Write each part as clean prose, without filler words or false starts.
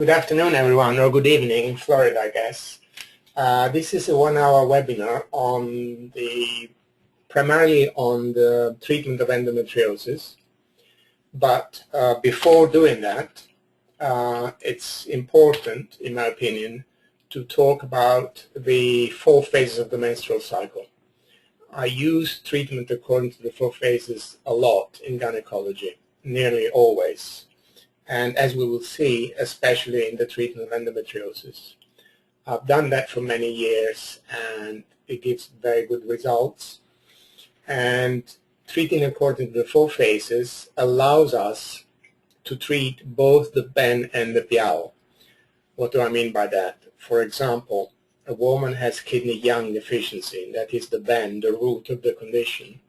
Good afternoon, everyone, or good evening in Florida, I guess. This is a 1-hour webinar on primarily on the treatment of endometriosis. But before doing that, it's important, in my opinion, to talk about the 4 phases of the menstrual cycle. I use treatment according to the 4 phases a lot in gynecology, nearly always. And as we will see, especially in the treatment of endometriosis. I've done that for many years and it gives very good results. And treating according to the 4 phases allows us to treat both the Ben and the Piao. What do I mean by that? For example, a woman has kidney yang deficiency, that is the Ben, the root of the condition.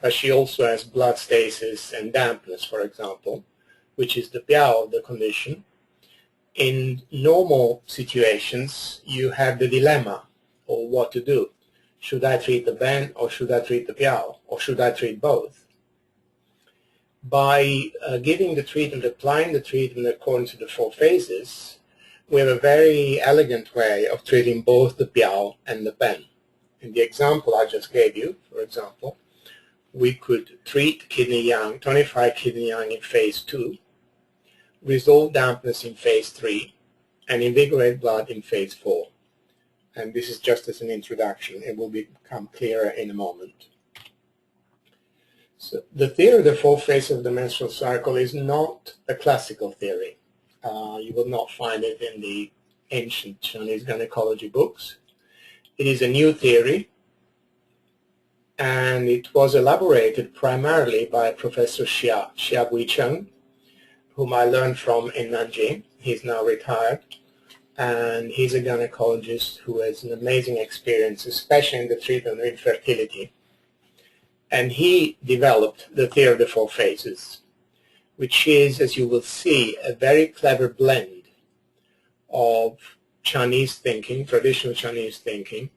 But she also has blood stasis and dampness, for example, which is the Piao of the condition. In normal situations, you have the dilemma of what to do. Should I treat the Ben or should I treat the Piao, or should I treat both? By giving the treatment, applying the treatment according to the 4 phases, we have a very elegant way of treating both the Piao and the Ben. In the example I just gave you, for example, we could treat kidney yang, tonify kidney yang in phase 2, resolve dampness in phase 3, and invigorate blood in phase 4. And this is just as an introduction. It will become clearer in a moment. So the theory of the 4 phases of the menstrual cycle is not a classical theory. You will not find it in the ancient Chinese gynecology books. It is a new theory, and it was elaborated primarily by Professor Xia Cheng, whom I learned from in Nanjing. He's now retired, and he's a gynecologist who has an amazing experience, especially in the treatment of infertility. And he developed the theory of the 4 phases, which is, as you will see, a very clever blend of Chinese thinking, traditional Chinese thinking,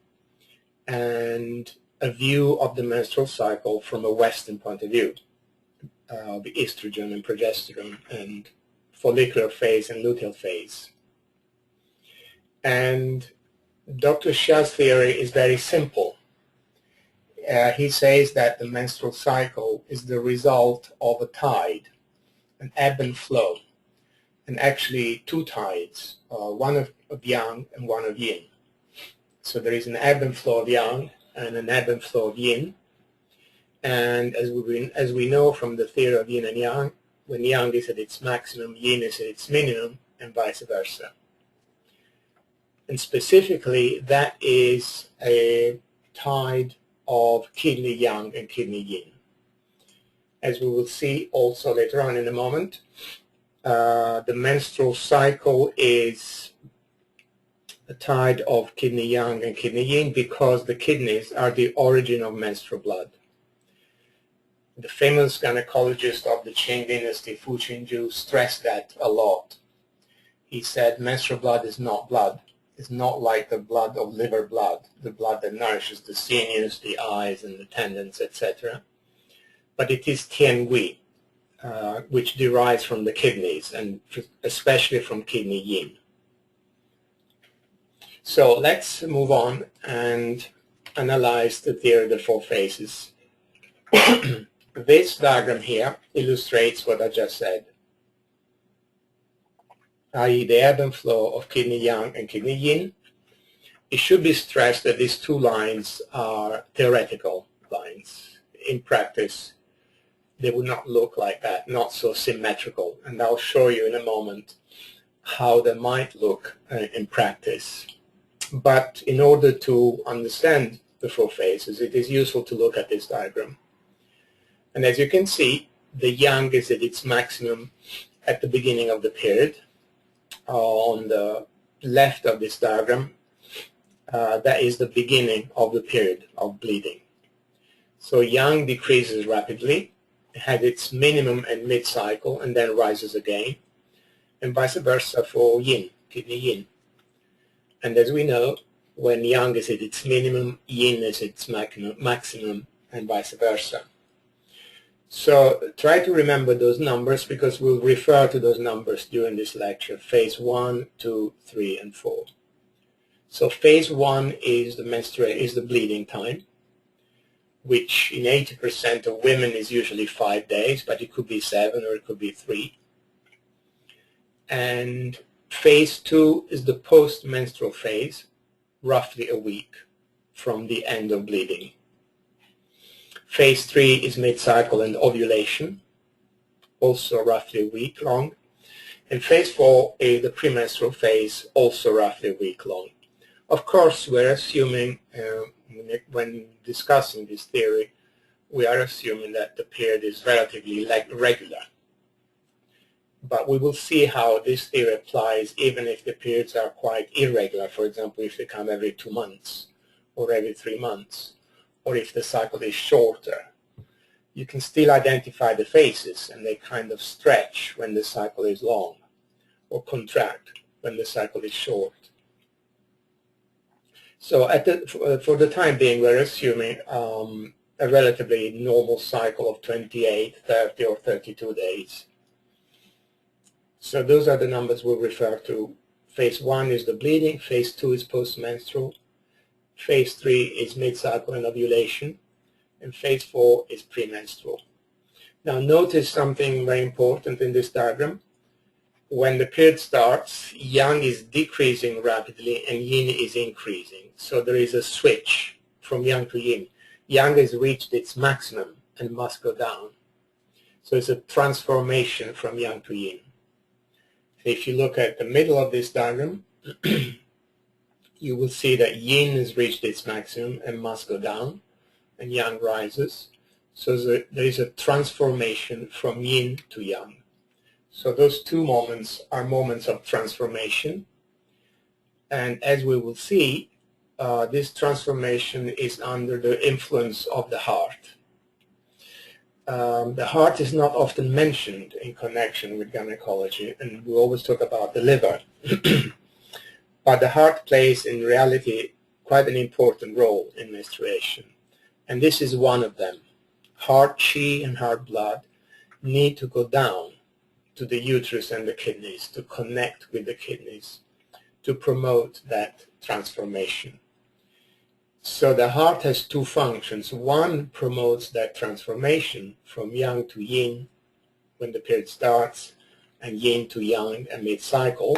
and a view of the menstrual cycle from a Western point of view. The estrogen and progesterone and follicular phase and luteal phase. And Dr. Xia's theory is very simple. He says that the menstrual cycle is the result of a tide, an ebb and flow, and actually 2 tides, one of yang and one of yin. So there is an ebb and flow of yang and an ebb and flow of yin. And as we know from the theory of yin and yang, when yang is at its maximum, yin is at its minimum, and vice versa. And specifically, that is a tide of kidney yang and kidney yin. As we will see also later on in a moment, the menstrual cycle is a tide of kidney yang and kidney yin because the kidneys are the origin of menstrual blood. The famous gynecologist of the Qing dynasty, Fu Qingju, stressed that a lot. He said menstrual blood is not blood. It's not like the blood of liver blood, the blood that nourishes the sinews, the eyes, and the tendons, etc. But it is tian gui, which derives from the kidneys, and especially from kidney yin. So let's move on and analyze the theory of the 4 phases. This diagram here illustrates what I just said, i.e. the ebb and flow of kidney yang and kidney yin. It should be stressed that these 2 lines are theoretical lines. In practice, they would not look like that, not so symmetrical. And I'll show you in a moment how they might look in practice. But in order to understand the 4 phases, it is useful to look at this diagram. And as you can see, the yang is at its maximum at the beginning of the period. On the left of this diagram, that is the beginning of the period of bleeding. So yang decreases rapidly, has its minimum and mid-cycle, and then rises again, and vice versa for yin, kidney yin. And as we know, when yang is at its minimum, yin is its maximum, and vice versa. So try to remember those numbers because we'll refer to those numbers during this lecture, phase 1, 2, 3, and 4. So phase 1 is the bleeding time, which in 80% of women is usually 5 days, but it could be 7 or it could be 3. And phase 2 is the post-menstrual phase, roughly a week from the end of bleeding. Phase 3 is mid-cycle and ovulation, also roughly a week long. And phase 4 is the premenstrual phase, also roughly a week long. Of course, we're assuming, when discussing this theory, we are assuming that the period is relatively regular. But we will see how this theory applies even if the periods are quite irregular. For example, if they come every 2 months or every 3 months, or if the cycle is shorter. You can still identify the phases, and they kind of stretch when the cycle is long, or contract when the cycle is short. So for the time being, we're assuming a relatively normal cycle of 28, 30, or 32 days. So those are the numbers we'll refer to. Phase 1 is the bleeding, phase 2 is post-menstrual, phase 3 is mid-cycle and ovulation, and phase 4 is premenstrual. Now notice something very important in this diagram. When the period starts, yang is decreasing rapidly and yin is increasing. So there is a switch from yang to yin. Yang has reached its maximum and must go down. So it's a transformation from yang to yin. If you look at the middle of this diagram, you will see that yin has reached its maximum and must go down, and yang rises. So there is a transformation from yin to yang. So those two moments are moments of transformation. And as we will see, this transformation is under the influence of the heart. The heart is not often mentioned in connection with gynecology, and we always talk about the liver. But the heart plays, in reality, quite an important role in menstruation. And this is one of them. Heart chi and heart blood need to go down to the uterus and the kidneys to connect with the kidneys to promote that transformation. So the heart has two functions. One promotes that transformation from yang to yin when the period starts, and yin to yang and mid-cycle.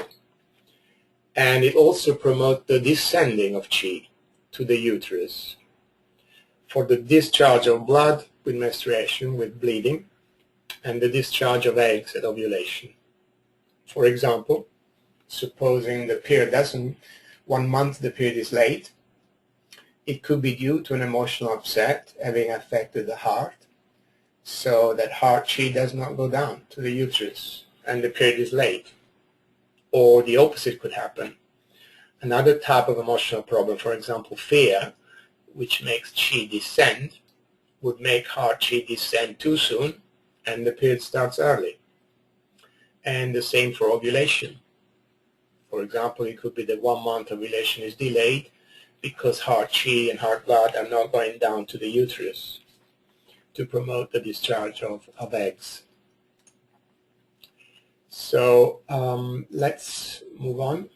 And it also promotes the descending of qi to the uterus for the discharge of blood with menstruation, with bleeding, and the discharge of eggs at ovulation. For example, supposing the period doesn't, 1 month the period is late, it could be due to an emotional upset having affected the heart, so that heart qi does not go down to the uterus and the period is late. Or the opposite could happen. Another type of emotional problem, for example, fear, which makes qi descend, would make heart qi descend too soon, and the period starts early. And the same for ovulation. For example, it could be that 1 month ovulation is delayed because heart qi and heart blood are not going down to the uterus to promote the discharge of eggs. So let's move on.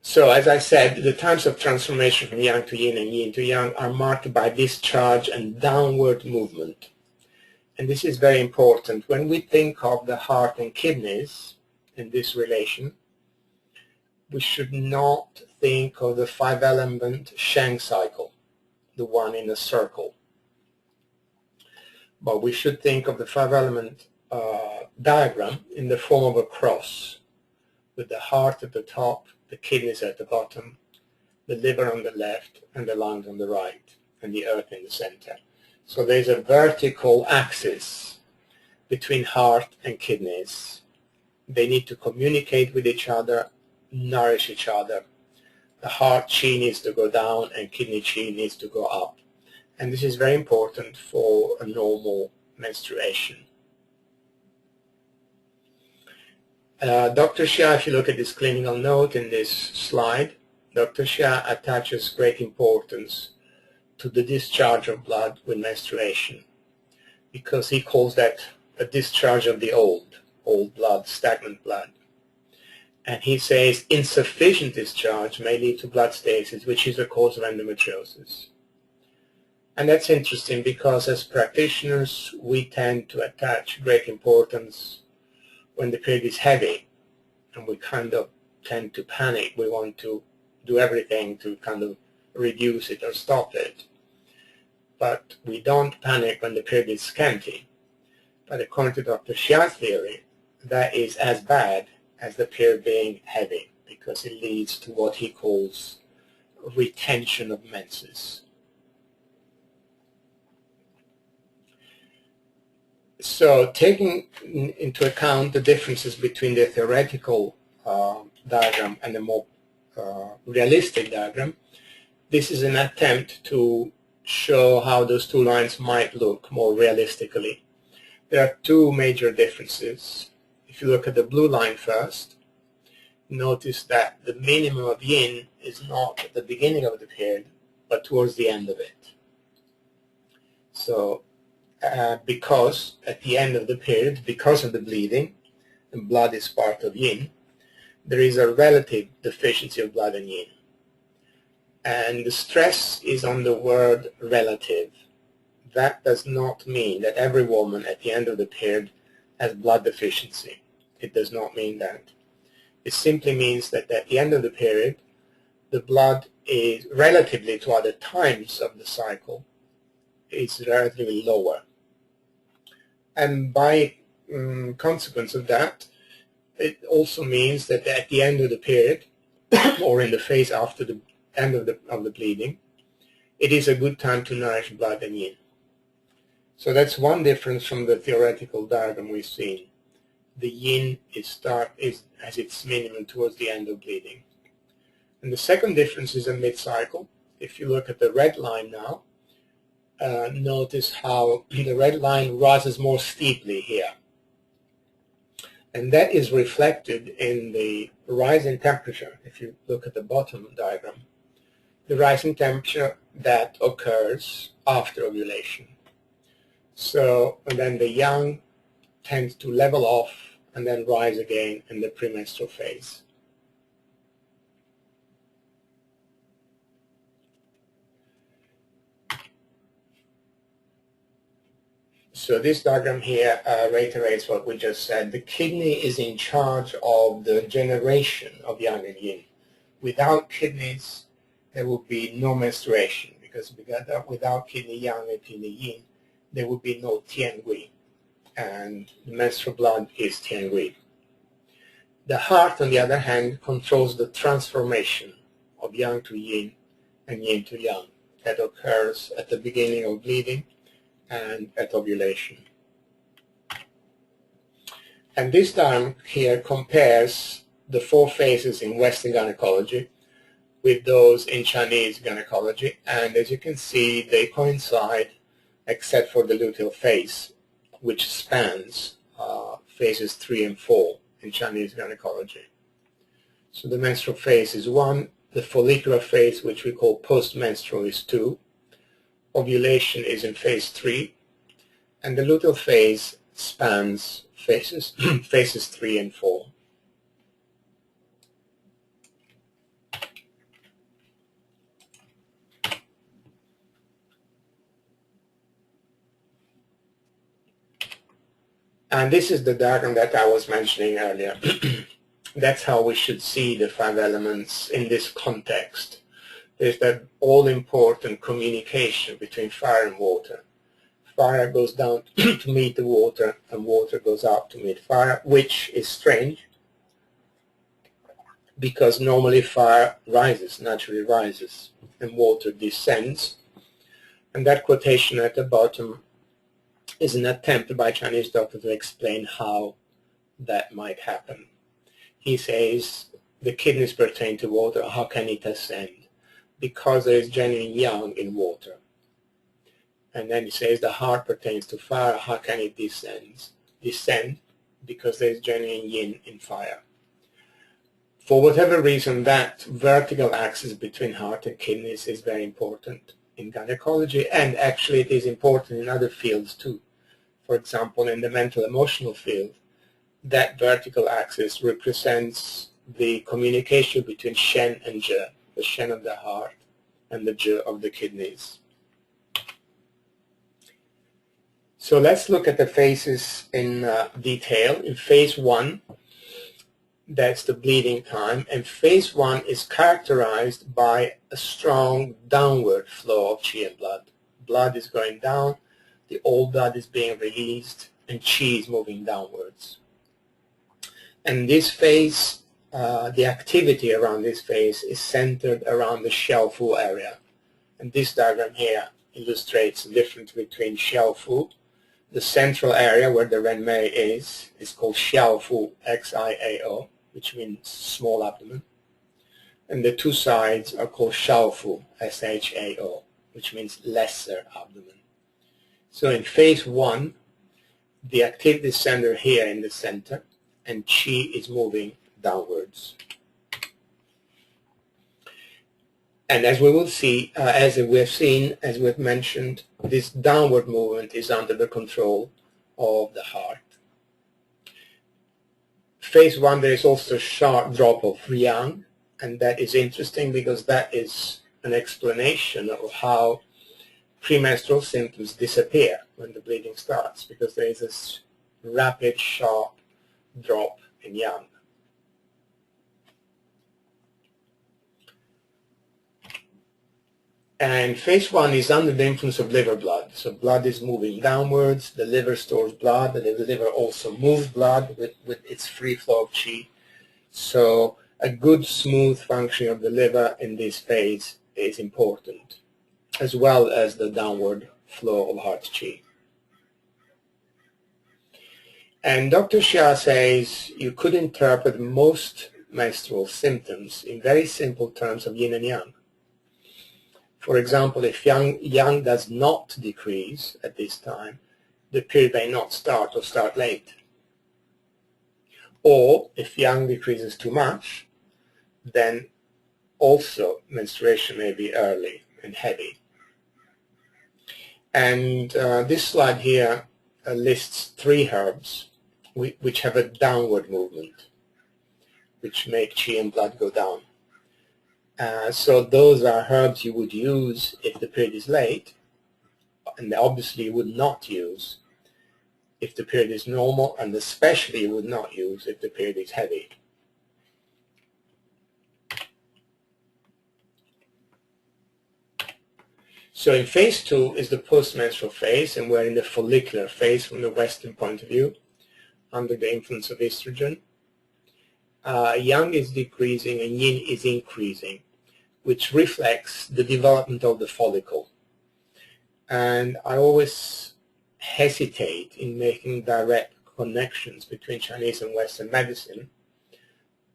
So as I said, the times of transformation from yang to yin and yin to yang are marked by discharge and downward movement. And this is very important. When we think of the heart and kidneys in this relation, we should not think of the 5-element Sheng cycle, the one in a circle. But we should think of the 5-element diagram in the form of a cross, with the heart at the top, the kidneys at the bottom, the liver on the left, and the lungs on the right, and the earth in the center. So there's a vertical axis between heart and kidneys. They need to communicate with each other, nourish each other. The heart qi needs to go down and kidney qi needs to go up. And this is very important for a normal menstruation. Dr. Xia, if you look at this clinical note in this slide, Dr. Shah attaches great importance to the discharge of blood with menstruation, because he calls that a discharge of the old blood, stagnant blood. And he says insufficient discharge may lead to blood stasis, which is a cause of endometriosis. And that's interesting because as practitioners, we tend to attach great importance when the period is heavy, and we kind of tend to panic. We want to do everything to kind of reduce it or stop it. But we don't panic when the period is scanty. But according to Dr. Shah's theory, that is as bad as the period being heavy, because it leads to what he calls retention of menses. So taking into account the differences between the theoretical diagram and the more realistic diagram, this is an attempt to show how those two lines might look more realistically. There are two major differences. If you look at the blue line first, notice that the minimum of yin is not at the beginning of the period, but towards the end of it. So because at the end of the period, because of the bleeding, and blood is part of yin, there is a relative deficiency of blood and yin. And the stress is on the word relative. That does not mean that every woman at the end of the period has blood deficiency. It does not mean that. It simply means that at the end of the period, the blood is, relatively to other times of the cycle, is relatively lower. And by consequence of that, it also means that at the end of the period, or in the phase after the end of the bleeding, it is a good time to nourish blood and yin. So that's one difference from the theoretical diagram we've seen. The yin has its minimum towards the end of bleeding. And the second difference is a mid-cycle. If you look at the red line now, notice how the red line rises more steeply here. And that is reflected in the rise in temperature. If you look at the bottom diagram, the rise in temperature that occurs after ovulation. So, and then the yang tends to level off and then rise again in the premenstrual phase. So this diagram here reiterates what we just said. The kidney is in charge of the generation of yang and yin. Without kidneys, there would be no menstruation, because without kidney yang and kidney yin, there would be no tiangui, and the menstrual blood is tiangui. The heart, on the other hand, controls the transformation of yang to yin and yin to yang that occurs at the beginning of bleeding and at ovulation. And this diagram here compares the four phases in Western gynecology with those in Chinese gynecology, and as you can see, they coincide except for the luteal phase, which spans phases 3 and 4 in Chinese gynecology. So the menstrual phase is 1, the follicular phase, which we call post-menstrual, is 2, ovulation is in phase 3, and the luteal phase spans phases 3 and 4. And this is the diagram that I was mentioning earlier. That's how we should see the 5 elements in this context. There's that all-important communication between fire and water. Fire goes down to meet the water, and water goes up to meet fire, which is strange, because normally fire rises, naturally rises, and water descends. And that quotation at the bottom is an attempt by a Chinese doctor to explain how that might happen. He says the kidneys pertain to water. How can it ascend? Because there is genuine yang in water. And then he says the heart pertains to fire. How can it descend? Because there is genuine yin in fire. For whatever reason, that vertical axis between heart and kidneys is very important in gynecology, and actually it is important in other fields too. For example, in the mental emotional field, that vertical axis represents the communication between Shen and Je, the Shen of the heart and the Je of the kidneys. So let's look at the phases in detail. In phase 1, that's the bleeding time, and phase 1 is characterized by a strong downward flow of qi and blood. Blood is going down, the old blood is being released, and qi is moving downwards. And this phase, the activity around this phase is centered around the Xiaofu area. And this diagram here illustrates the difference between Xiaofu. The central area where the renmei is called Xiaofu, Xiao, which means small abdomen. And the two sides are called Shaofu, Shao, which means lesser abdomen. So in phase 1, the activity is centered here in the center, and qi is moving downwards. And as we will see, as we've mentioned, this downward movement is under the control of the heart. Phase 1, there is also a sharp drop of yang, and that is interesting because that is an explanation of how premenstrual symptoms disappear when the bleeding starts, because there is this rapid, sharp drop in yang. And phase 1 is under the influence of liver blood. So blood is moving downwards, the liver stores blood, and the liver also moves blood with its free flow of qi. So a good, smooth functioning of the liver in this phase is important, as well as the downward flow of heart qi. And Dr. Xia says you could interpret most menstrual symptoms in very simple terms of yin and yang. For example, if yang does not decrease at this time, the period may not start or start late. Or if yang decreases too much, then also menstruation may be early and heavy. And this slide here lists 3 herbs which have a downward movement, which make qi and blood go down. So those are herbs you would use if the period is late, and obviously you would not use if the period is normal, and especially you would not use if the period is heavy. So in phase 2 is the post-menstrual phase, and we're in the follicular phase from the Western point of view, under the influence of estrogen. Yang is decreasing and yin is increasing, which reflects the development of the follicle. And I always hesitate in making direct connections between Chinese and Western medicine,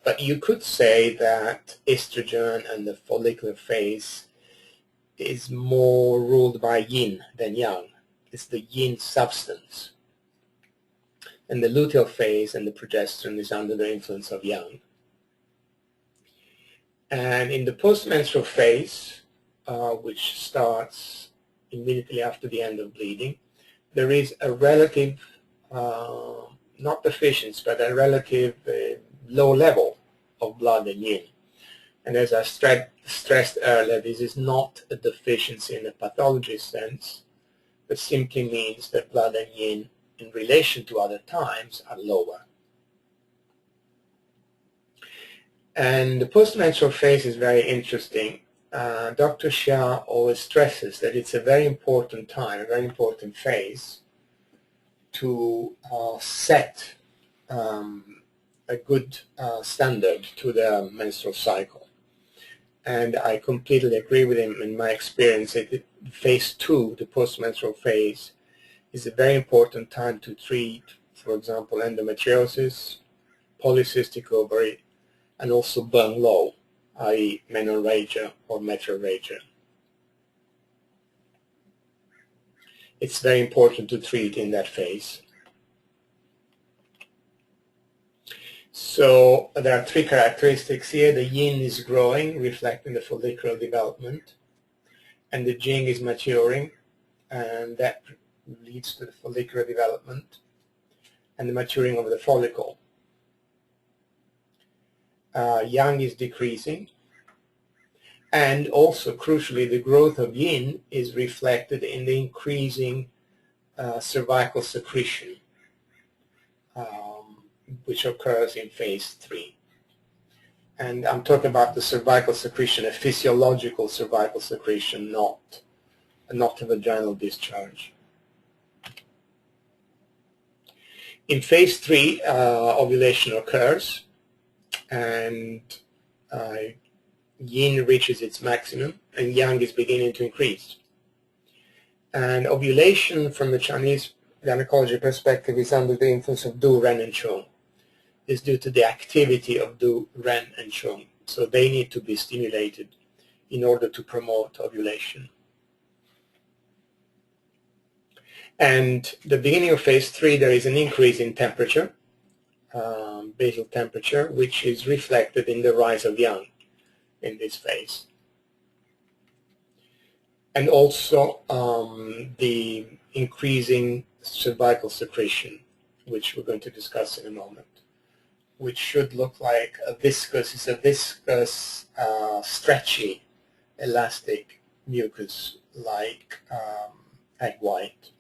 but you could say that estrogen and the follicular phase is more ruled by yin than yang. It's the yin substance. And the luteal phase and the progesterone is under the influence of yang. And in the post-menstrual phase, which starts immediately after the end of bleeding, there is a relative, not deficiency, but a relative low level of blood and yin. And as I stressed earlier, this is not a deficiency in a pathology sense, but simply means that blood and yin in relation to other times are lower. And the post-menstrual phase is very interesting. Dr. Xia always stresses that it's a very important time, a very important phase to set a good standard to the menstrual cycle. And I completely agree with him. In my experience, phase 2, the post-menstrual phase, is a very important time to treat, for example, endometriosis, polycystic ovary, and also burn low, i.e. menorrhagia or metrorrhagia. It's very important to treat in that phase. So So there are three characteristics here. The yin is growing, reflecting the follicular development, and the jing is maturing, and that leads to the follicular development and the maturing of the follicle. Yang is decreasing, and also crucially the growth of yin is reflected in the increasing cervical secretion, which occurs in phase 3. And I'm talking about the cervical secretion, a physiological cervical secretion, not a vaginal discharge. In phase 3, ovulation occurs, and yin reaches its maximum, and yang is beginning to increase. And ovulation, from the Chinese gynecology perspective, is under the influence of Du, Ren, and Chong. Is due to the activity of Du, Ren, and Chong. So they need to be stimulated in order to promote ovulation. And the beginning of phase 3, there is an increase in temperature, basal temperature, which is reflected in the rise of yang in this phase. And also the increasing cervical secretion, which we're going to discuss in a moment, which should look like a viscous, stretchy, elastic mucus like egg white.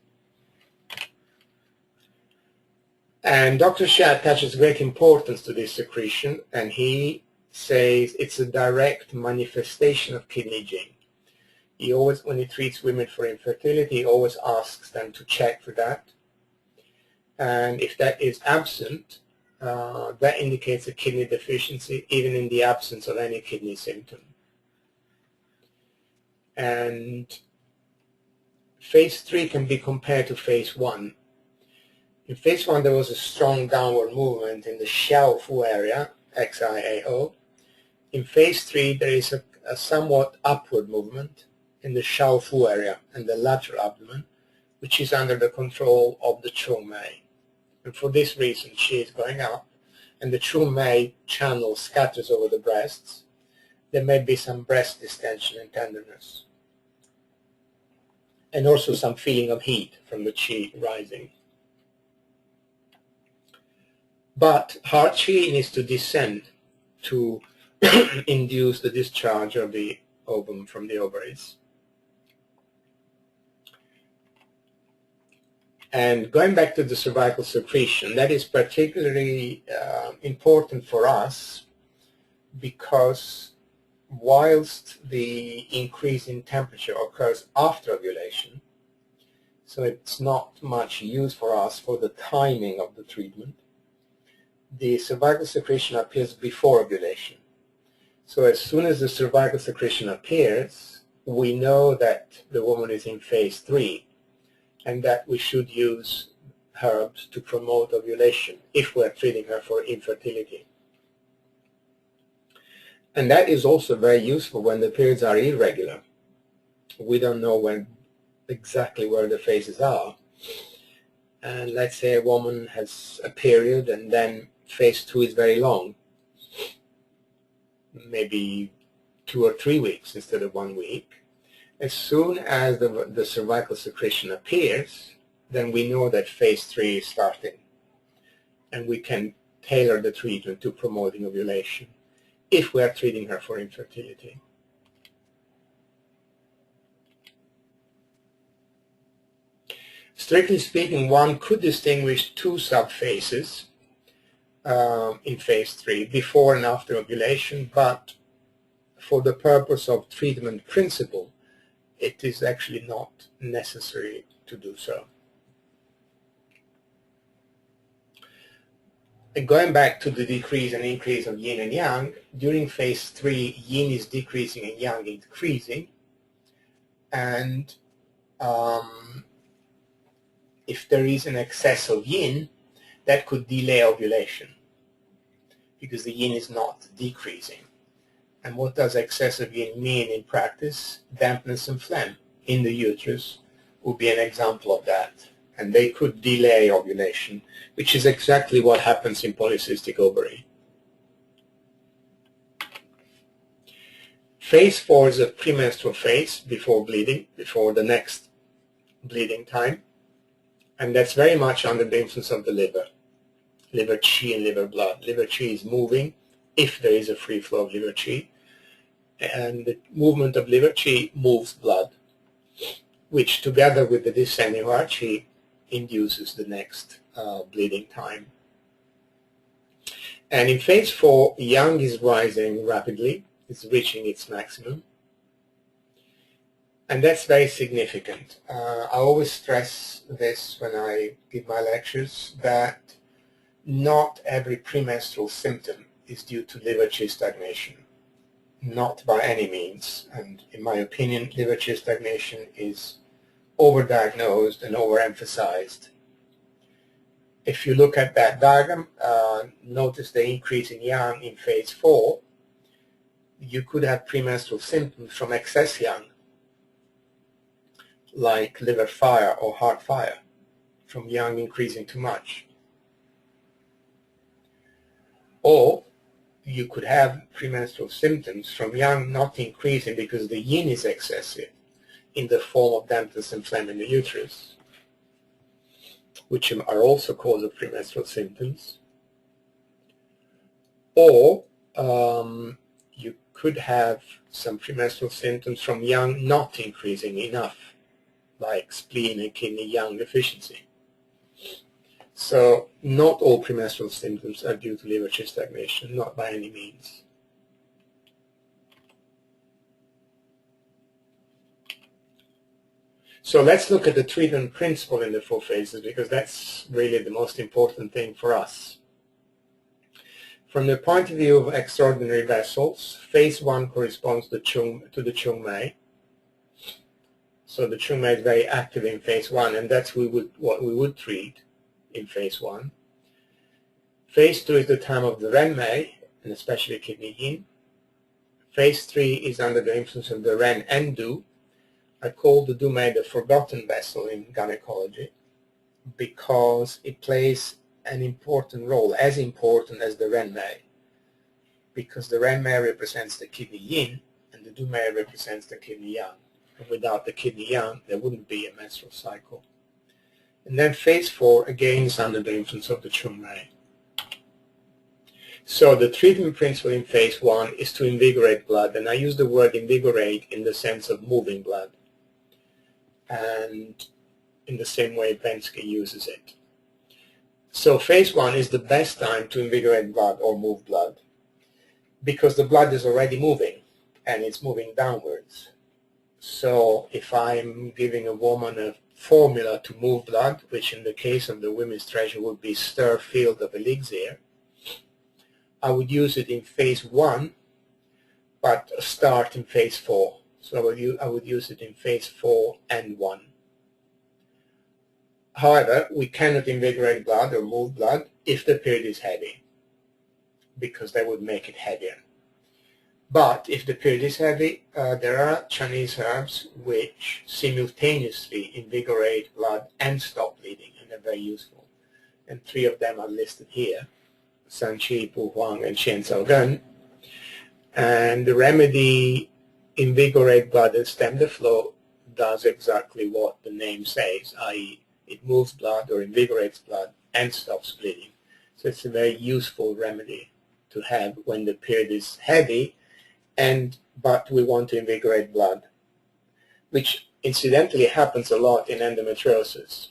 And Dr. Shah attaches great importance to this secretion, and he says it's a direct manifestation of kidney jing. He always, when he treats women for infertility, he always asks them to check for that. And if that is absent, that indicates a kidney deficiency, even in the absence of any kidney symptom. And phase 3 can be compared to phase 1. In phase 1, there was a strong downward movement in the Xiao-Fu area, XIAO. In phase 3, there is a somewhat upward movement in the Xiao-Fu area and the lateral abdomen, which is under the control of the Chu-Mei. And for this reason, she is going up, and the Chu-Mei channel scatters over the breasts. There may be some breast distension and tenderness, and also some feeling of heat from the qi rising. But heart qi needs to descend to induce the discharge of the ovum from the ovaries. And going back to the cervical secretion, that is particularly important for us because whilst the increase in temperature occurs after ovulation, so it's not much use for us for the timing of the treatment, the cervical secretion appears before ovulation. So as soon as the cervical secretion appears, we know that the woman is in phase 3 and that we should use herbs to promote ovulation if we're treating her for infertility. And that is also very useful when the periods are irregular. We don't know exactly where the phases are. And let's say a woman has a period and then phase 2 is very long, maybe 2 or 3 weeks instead of 1 week. As soon as the cervical secretion appears, then we know that phase 3 is starting, and we can tailor the treatment to promoting ovulation if we are treating her for infertility. Strictly speaking, one could distinguish 2 subphases in phase 3, before and after ovulation, but for the purpose of treatment principle, it is actually not necessary to do so. And going back to the decrease and increase of yin and yang, during phase 3, yin is decreasing and yang is increasing, and if there is an excess of yin, that could delay ovulation because the yin is not decreasing. And what does excessive yin mean in practice? Dampness and phlegm in the uterus would be an example of that. And they could delay ovulation, which is exactly what happens in polycystic ovary. Phase 4 is a premenstrual phase before bleeding, before the next bleeding time, and that's very much under the influence of the liver qi and liver blood. Liver qi is moving if there is a free flow of liver qi, and the movement of liver qi moves blood, which together with the descending heart qi induces the next bleeding time. And in phase 4, yang is rising rapidly. It's reaching its maximum. And that's very significant. I always stress this when I give my lectures, that not every premenstrual symptom is due to liver qi stagnation. Not by any means. And in my opinion, liver qi stagnation is overdiagnosed and overemphasized. If you look at that diagram, notice the increase in yang in phase 4. You could have premenstrual symptoms from excess yang, like liver fire or heart fire, from yang increasing too much. Or you could have premenstrual symptoms from yang not increasing because the yin is excessive, in the form of dampness and phlegm in the uterus, which are also cause of premenstrual symptoms. Or you could have some premenstrual symptoms from yang not increasing enough, like spleen and kidney yang deficiency. So not all premenstrual symptoms are due to liver qi stagnation, not by any means. So let's look at the treatment principle in the 4 phases, because that's really the most important thing for us. From the point of view of extraordinary vessels, phase 1 corresponds to the chung mei. So the chung mei is very active in phase 1, and that's what we would treat in phase 1. Phase 2 is the time of the ren mei, and especially kidney yin. Phase 3 is under the influence of the ren and du. I call the du mei the forgotten vessel in gynecology, because it plays an important role, as important as the ren mei, because the ren mei represents the kidney yin and the du mei represents the kidney yang. And without the kidney yang, there wouldn't be a menstrual cycle. And then phase 4 again is under the influence of the chung mei. So the treatment principle in phase 1 is to invigorate blood, and I use the word invigorate in the sense of moving blood, and in the same way Venske uses it. So phase 1 is the best time to invigorate blood or move blood, because the blood is already moving, and it's moving downwards. So if I'm giving a woman a formula to move blood, which in the case of the women's treasure would be stir field of elixir, I would use it in phase 1, but start in phase 4. So I would use it in phase 4 and 1. However, we cannot invigorate blood or move blood if the period is heavy, because that would make it heavier. But if the period is heavy, there are Chinese herbs which simultaneously invigorate blood and stop bleeding, and they're very useful. And 3 of them are listed here: Sanqi, Pu Huang, and Xian Cao Gen. And the remedy, invigorate blood and stem the flow, does exactly what the name says, i.e. it moves blood or invigorates blood and stops bleeding. So it's a very useful remedy to have when the period is heavy, but we want to invigorate blood, which incidentally happens a lot in endometriosis.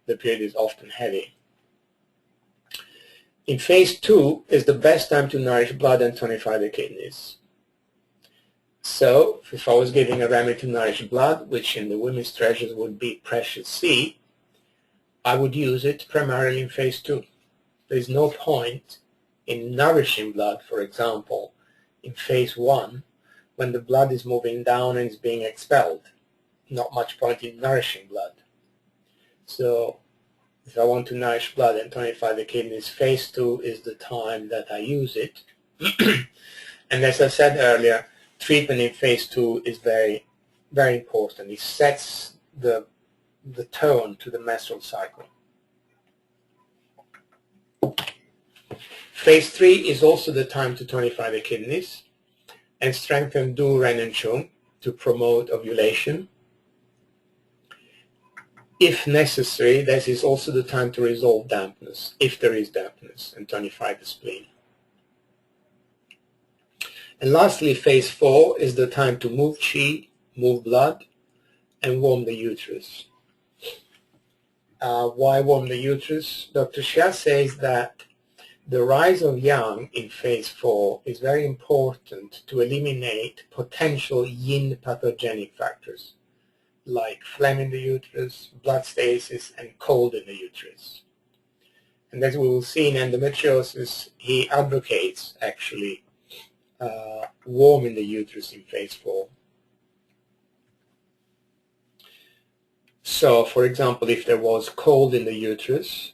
The period is often heavy. In phase 2 is the best time to nourish blood and tonify the kidneys. So if I was giving a remedy to nourish blood, which in the women's treasures would be precious C, I would use it primarily in phase 2. There is no point in nourishing blood, for example, in phase 1, when the blood is moving down and is being expelled. Not much point in nourishing blood. So if I want to nourish blood and tonify the kidneys, phase 2 is the time that I use it. And as I said earlier, treatment in phase 2 is very, very important. It sets the tone to the menstrual cycle. Phase 3 is also the time to tonify the kidneys, and strengthen Du, Ren, and Chung to promote ovulation. If necessary, this is also the time to resolve dampness, if there is dampness, and tonify the spleen. And lastly, phase 4 is the time to move qi, move blood, and warm the uterus. Why warm the uterus? Dr. Xia says that the rise of yang in phase 4 is very important to eliminate potential yin pathogenic factors like phlegm in the uterus, blood stasis, and cold in the uterus. And as we will see in endometriosis, he advocates actually warming the uterus in phase 4. So, for example, if there was cold in the uterus,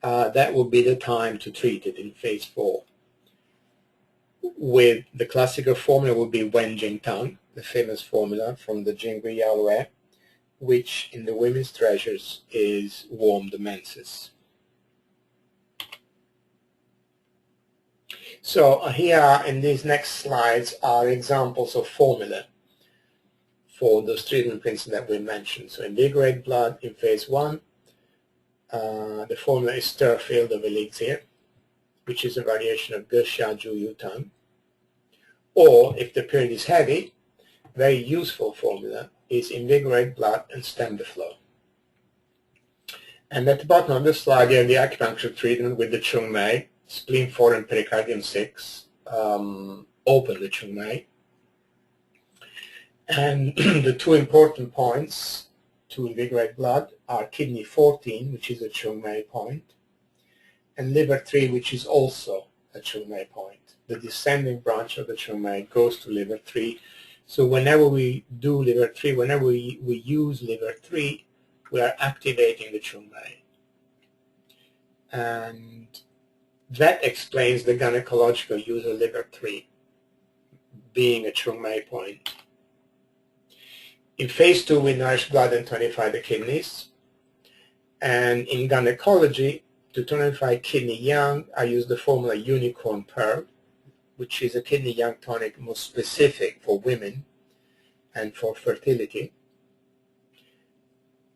that would be the time to treat it in phase 4. With the classical formula would be Wen Jing Tang, the famous formula from the Jingui Yaolue, which in the women's treasures is warm the menses. So here in these next slides are examples of formula for those treatment principles that we mentioned. So invigorate blood in phase 1. The formula is stir field of elixir, which is a variation of Ge Xia Zhu Yu Tang. Or if the period is heavy, very useful formula is invigorate blood and stem the flow. And at the bottom of the slide you have the acupuncture treatment with the Chung Mei, spleen 4 and pericardium 6, open the Chung Mei. And the two important points to invigorate blood are kidney 14, which is a Chung Mei point, and liver 3, which is also a Chung Mei point. The descending branch of the Chung Mei goes to liver 3. So whenever we do liver 3, whenever we use liver 3, we are activating the Chung Mei. And that explains the gynecological use of liver 3 being a Chung Mei point. In phase 2, we nourish blood and tonify the kidneys. And in gynecology, to tonify kidney yang, I use the formula Unicorn Pearl, which is a kidney yang tonic most specific for women and for fertility,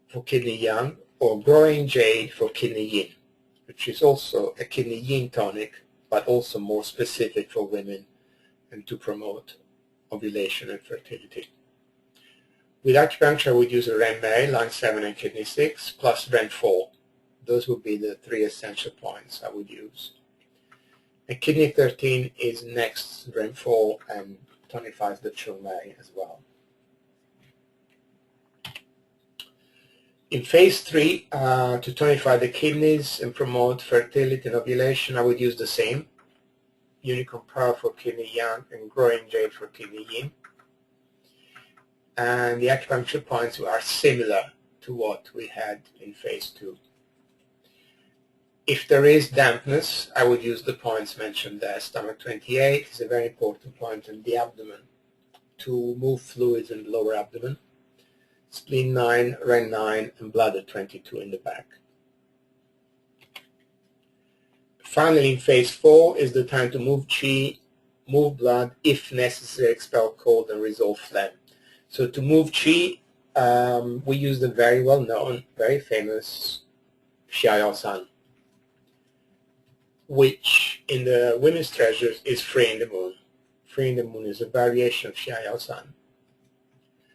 for kidney yang, or growing jade for kidney yin, which is also a kidney yin tonic, but also more specific for women and to promote ovulation and fertility. With acupuncture, I would use a Ren Mei, line 7 and kidney 6, plus Ren 4. Those would be the 3 essential points I would use. And kidney 13 is next Ren 4 and tonifies the Chung Mei as well. In phase 3, to tonify the kidneys and promote fertility and ovulation, I would use the same. Unicorn Pearl for kidney yang and growing jade for kidney yin. And the acupuncture points are similar to what we had in phase 2. If there is dampness, I would use the points mentioned there. Stomach 28 is a very important point in the abdomen to move fluids in the lower abdomen. Spleen 9, Ren 9, and bladder 22 in the back. Finally, in phase 4 is the time to move qi, move blood, if necessary, expel cold, and resolve phlegm. So to move qi, we use the very well-known, very famous Xia Yao San, which in the women's treasures is Free in the Moon. Free in the Moon is a variation of Xia Yao San,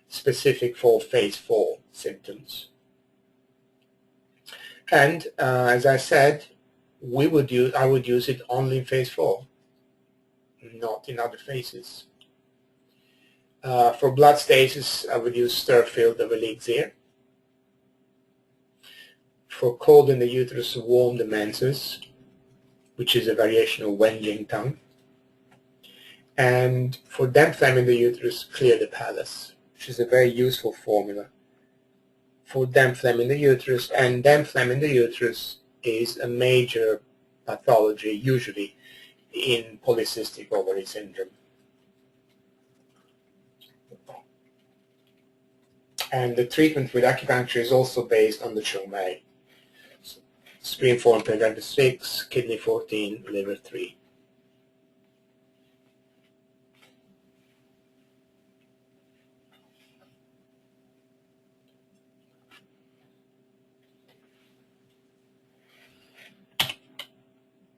specific for phase 4 symptoms. And as I said, I would use it only in phase 4, not in other phases. For blood stasis, I would use stir field of elixir. For cold in the uterus, warm the menses, which is a variation of Wen Jing Tang. And for damp phlegm in the uterus, clear the palace, which is a very useful formula for damp phlegm in the uterus. And damp phlegm in the uterus is a major pathology, usually in polycystic ovary syndrome. And the treatment with acupuncture is also based on the Chung Mei. Spleen 4 and pericardium 6, kidney 14, liver 3.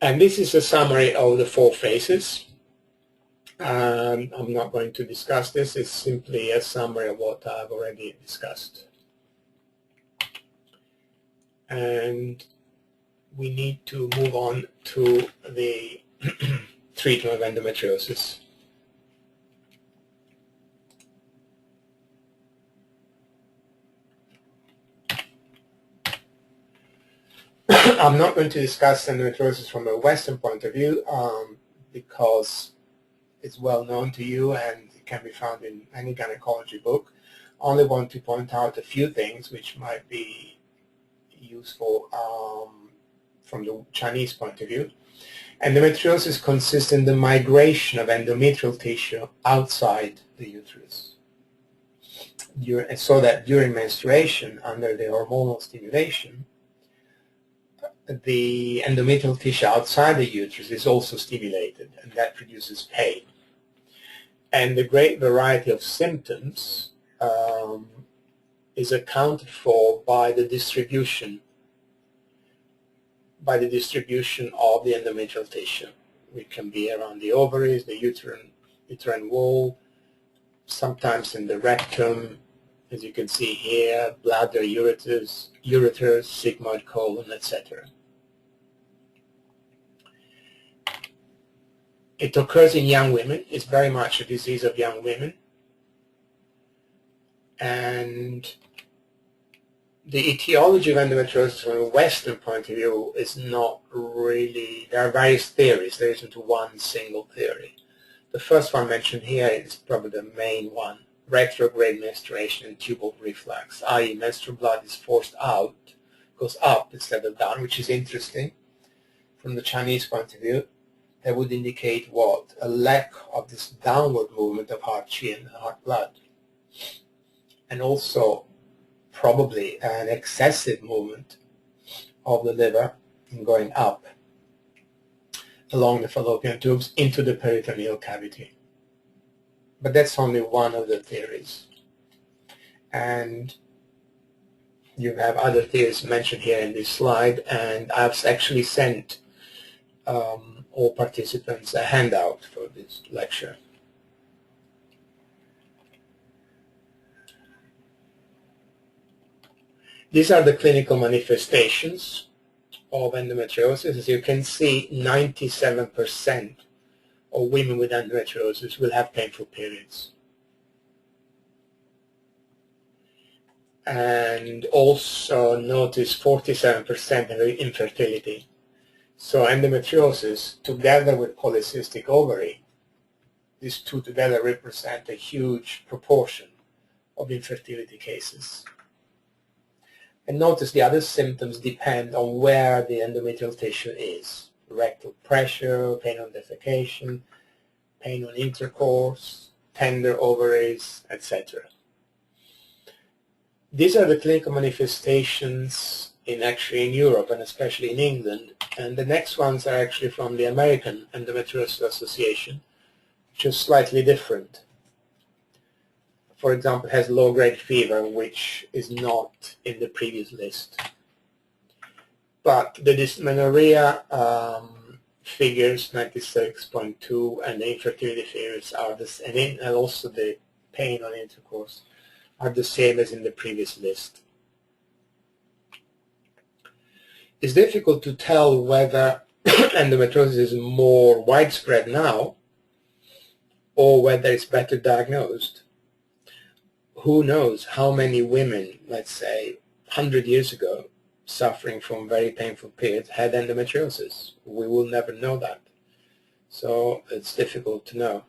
And this is a summary of the 4 phases. I'm not going to discuss this. It's simply a summary of what I've already discussed. And we need to move on to the treatment of endometriosis. I'm not going to discuss endometriosis from a Western point of view because it's well known to you and it can be found in any gynecology book. I only want to point out a few things which might be useful from the Chinese point of view. Endometriosis consists in the migration of endometrial tissue outside the uterus. So that during menstruation, under the hormonal stimulation, the endometrial tissue outside the uterus is also stimulated, and that produces pain. And the great variety of symptoms is accounted for by the distribution of the endometrial tissue. It can be around the ovaries, the uterine wall, sometimes in the rectum, as you can see here, bladder, ureters, sigmoid colon, etc. It occurs in young women. It's very much a disease of young women. And the etiology of endometriosis from a Western point of view is not really, there are various theories. There isn't one single theory. The first one mentioned here is probably the main one, retrograde menstruation and tubal reflux, i.e. menstrual blood is forced out, goes up instead of down, which is interesting. From the Chinese point of view, that would indicate what? A lack of this downward movement of heart qi and heart blood. And also probably an excessive movement of the liver in going up along the fallopian tubes into the peritoneal cavity. But that's only one of the theories. And you have other theories mentioned here in this slide, and I've actually sent all participants a handout for this lecture. These are the clinical manifestations of endometriosis. As you can see, 97% of women with endometriosis will have painful periods. And also notice 47% have infertility. So endometriosis, together with polycystic ovary, these two together represent a huge proportion of infertility cases. And notice the other symptoms depend on where the endometrial tissue is. Rectal pressure, pain on defecation, pain on intercourse, tender ovaries, etc. These are the clinical manifestations in Europe and especially in England. And the next ones are actually from the American Endometriosis Association, which is slightly different. For example, has low-grade fever, which is not in the previous list. But the dysmenorrhea figures, 96.2, and the infertility figures are the same, and also the pain on intercourse are the same as in the previous list. It's difficult to tell whether endometriosis is more widespread now or whether it's better diagnosed. Who knows how many women, let's say 100 years ago, suffering from very painful periods had endometriosis. We will never know that. So it's difficult to know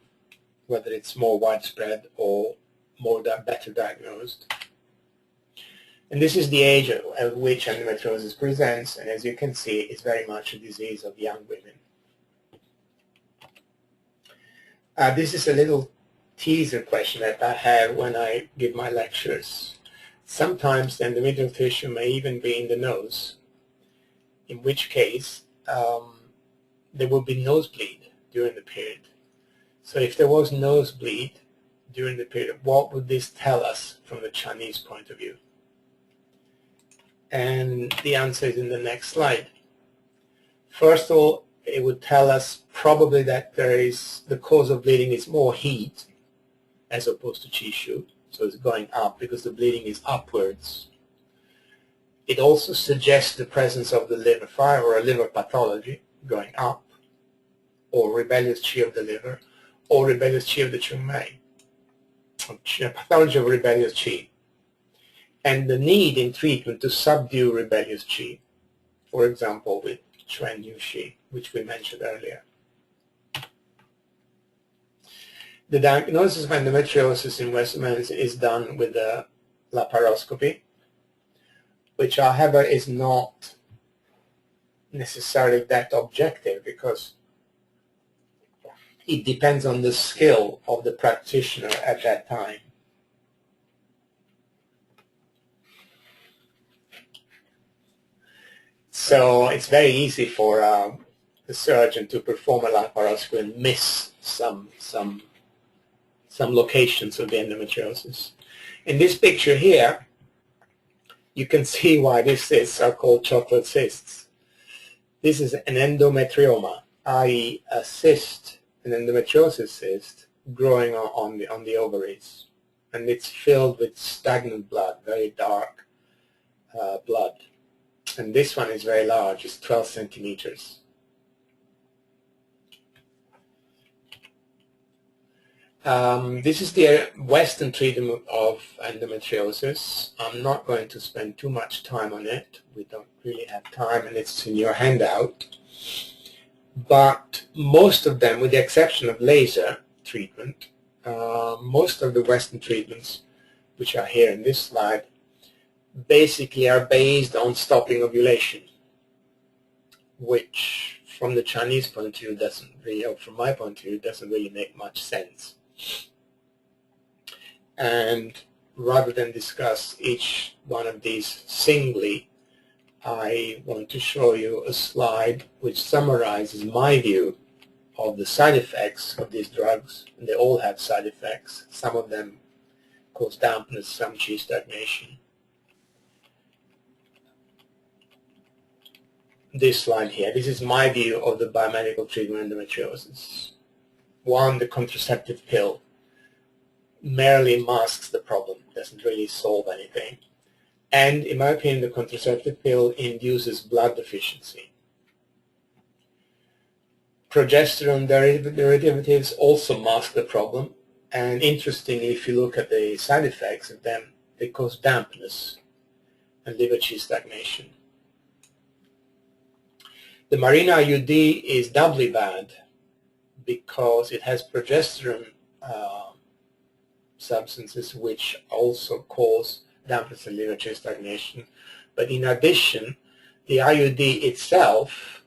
whether it's more widespread or better diagnosed. And this is the age at which endometriosis presents, and as you can see, it's very much a disease of young women. This is a little teaser question that I have when I give my lectures. Sometimes the endometrial tissue may even be in the nose, in which case there will be nosebleed during the period. So if there was nosebleed during the period, what would this tell us from the Chinese point of view? And the answer is in the next slide. First of all, it would tell us probably that the cause of bleeding is more heat as opposed to tissue, so it's going up because the bleeding is upwards. It also suggests the presence of the liver fire or a liver pathology going up, or rebellious qi of the liver, or rebellious qi of the chungmei, pathology of rebellious qi, and the need in treatment to subdue rebellious qi, for example with Chuan Yu Shi, which we mentioned earlier. The diagnosis of endometriosis in Western medicine is done with a laparoscopy, which, however, is not necessarily that objective because it depends on the skill of the practitioner at that time. So it's very easy for the surgeon to perform a laparoscopy and miss some locations of the endometriosis. In this picture here, you can see why these cysts are called chocolate cysts. This is an endometrioma, i.e. a cyst, an endometriosis cyst, growing on the ovaries. And it's filled with stagnant blood, very dark blood. And this one is very large, it's 12 centimeters. This is the Western treatment of endometriosis. I'm not going to spend too much time on it. We don't really have time, and it's in your handout. But most of them, with the exception of laser treatment, most of the Western treatments, which are here in this slide, basically are based on stopping ovulation, which from the Chinese point of view doesn't really, or from my point of view, doesn't really make much sense. And rather than discuss each one of these singly, I want to show you a slide which summarizes my view of the side effects of these drugs. And they all have side effects. Some of them cause dampness, some qi stagnation. This slide here, this is my view of the biomedical treatment of endometriosis. One, the contraceptive pill merely masks the problem, doesn't really solve anything. And in my opinion, the contraceptive pill induces blood deficiency. Progesterone derivatives also mask the problem. And interestingly, if you look at the side effects of them, they cause dampness and liver qi stagnation. The Mirena IUD is doubly bad because it has progesterone substances which also cause dampness and liver qi stagnation. But in addition, the IUD itself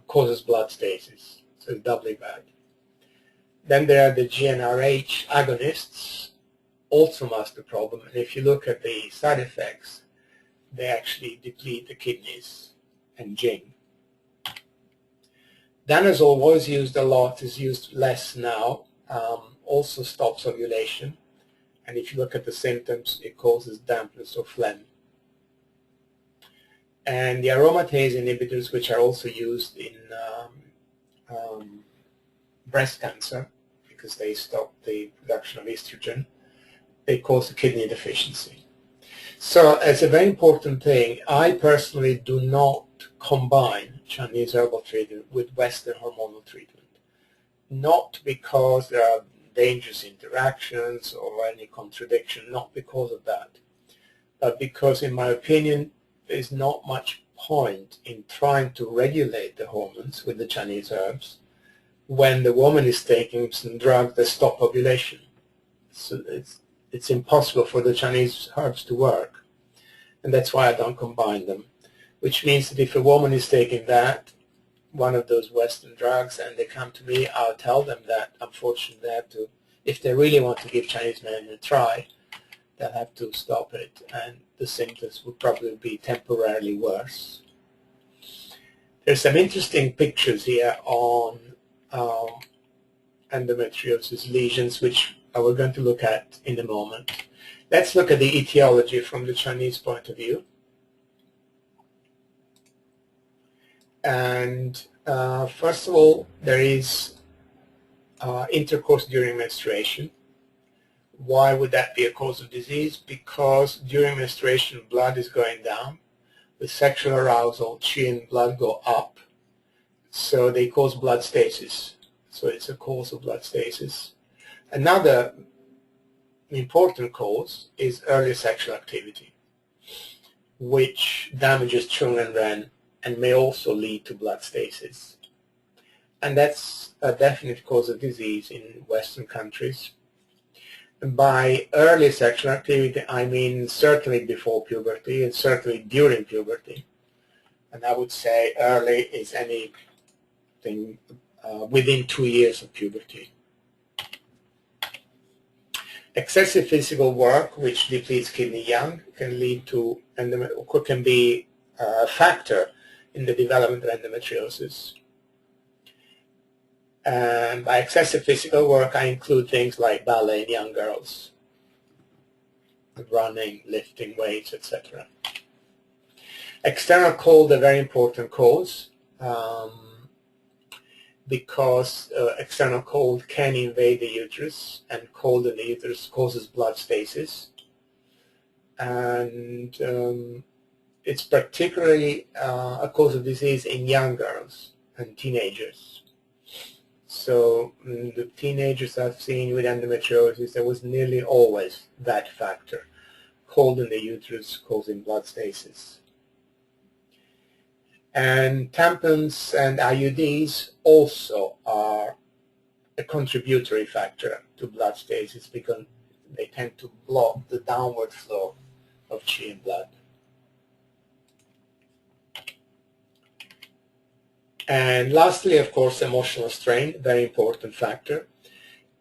causes blood stasis, so it's doubly bad. Then there are the GnRH agonists, also mask the problem. And if you look at the side effects, they actually deplete the kidneys and Jing. Danazol was used a lot, is used less now, also stops ovulation. And if you look at the symptoms, it causes dampness or phlegm. And the aromatase inhibitors, which are also used in breast cancer, because they stop the production of estrogen, they cause a kidney deficiency. So as a very important thing, I personally do not combine Chinese herbal treatment with Western hormonal treatment. Not because there are dangerous interactions or any contradiction, not because of that, but because in my opinion there's not much point in trying to regulate the hormones with the Chinese herbs when the woman is taking some drugs that stop ovulation. So it's impossible for the Chinese herbs to work, and that's why I don't combine them, which means that if a woman is taking that, one of those Western drugs, and they come to me, I'll tell them that unfortunately they have to, if they really want to give Chinese medicine a try, they'll have to stop it, and the symptoms will probably be temporarily worse. There's some interesting pictures here on endometriosis lesions, which we're going to look at in a moment. Let's look at the etiology from the Chinese point of view. And first of all, there is intercourse during menstruation. Why would that be a cause of disease? Because during menstruation, blood is going down. With sexual arousal, chi and blood go up. So they cause blood stasis. So it's a cause of blood stasis. Another important cause is early sexual activity, which damages children and may also lead to blood stasis. And that's a definite cause of disease in Western countries. And by early sexual activity, I mean certainly before puberty and certainly during puberty. And I would say early is anything within 2 years of puberty. Excessive physical work, which depletes kidney young, can lead to can be a factor in the development of endometriosis. And by excessive physical work, I include things like ballet in young girls, running, lifting weights, etc. External cold, a very important cause, because external cold can invade the uterus, and cold in the uterus causes blood stasis. And it's particularly a cause of disease in young girls and teenagers. So the teenagers I've seen with endometriosis, there was nearly always that factor, cold in the uterus causing blood stasis. And tampons and IUDs also are a contributory factor to blood stasis because they tend to block the downward flow of chi and blood. And lastly, of course, emotional strain, very important factor,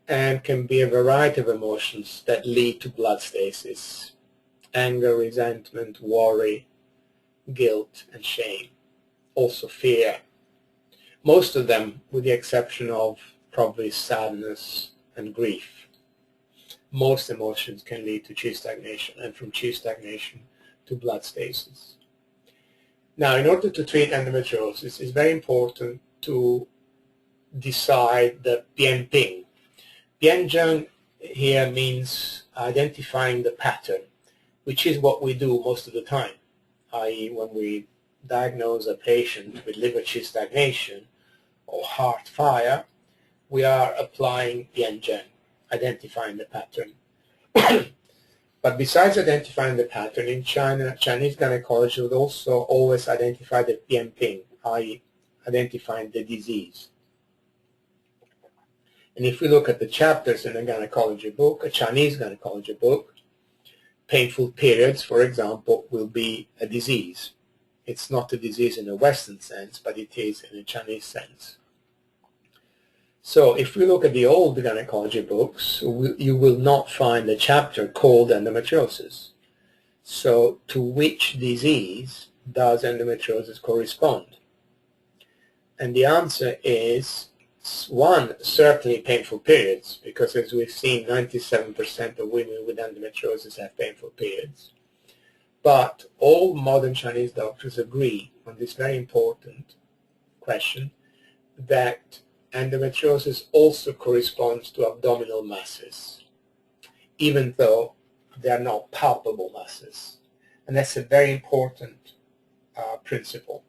and can be a variety of emotions that lead to blood stasis: anger, resentment, worry, guilt, and shame. Also fear. Most of them, with the exception of probably sadness and grief. Most emotions can lead to chi stagnation, and from chi stagnation to blood stasis. Now, in order to treat endometriosis, it's very important to decide the Bianping. Bianzheng here means identifying the pattern, which is what we do most of the time, i.e. when we diagnose a patient with liver chi stagnation or heart failure, we are applying Bianzheng, identifying the pattern. But besides identifying the pattern, in China, Chinese gynecology would also always identify the Bianping, i.e. identifying the disease. And if we look at the chapters in a gynecology book, a Chinese gynecology book, painful periods, for example, will be a disease. It's not a disease in a Western sense, but it is in a Chinese sense. So if we look at the old gynecology books, you will not find a chapter called endometriosis. So to which disease does endometriosis correspond? And the answer is, one, certainly painful periods, because as we've seen, 97% of women with endometriosis have painful periods. But all modern Chinese doctors agree on this very important question, that endometriosis also corresponds to abdominal masses, even though they are not palpable masses. And that's a very important principle,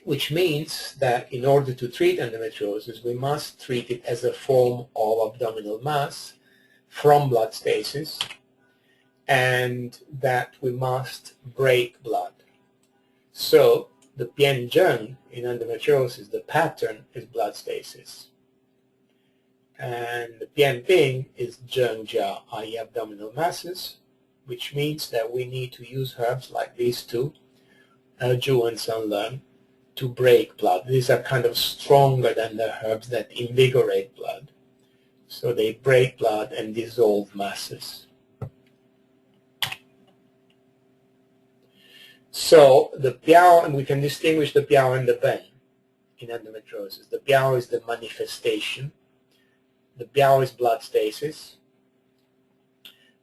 which means that in order to treat endometriosis, we must treat it as a form of abdominal mass from blood stasis, and that we must break blood. So the Bianzheng in endometriosis, the pattern is blood stasis. And the Bianping is zhengjia, i.e. abdominal masses, which means that we need to use herbs like these two, Zhu and Sanleng, to break blood. These are kind of stronger than the herbs that invigorate blood. So they break blood and dissolve masses. So the piao, and we can distinguish the piao and the ben in endometriosis. The piao is the manifestation. The piao is blood stasis.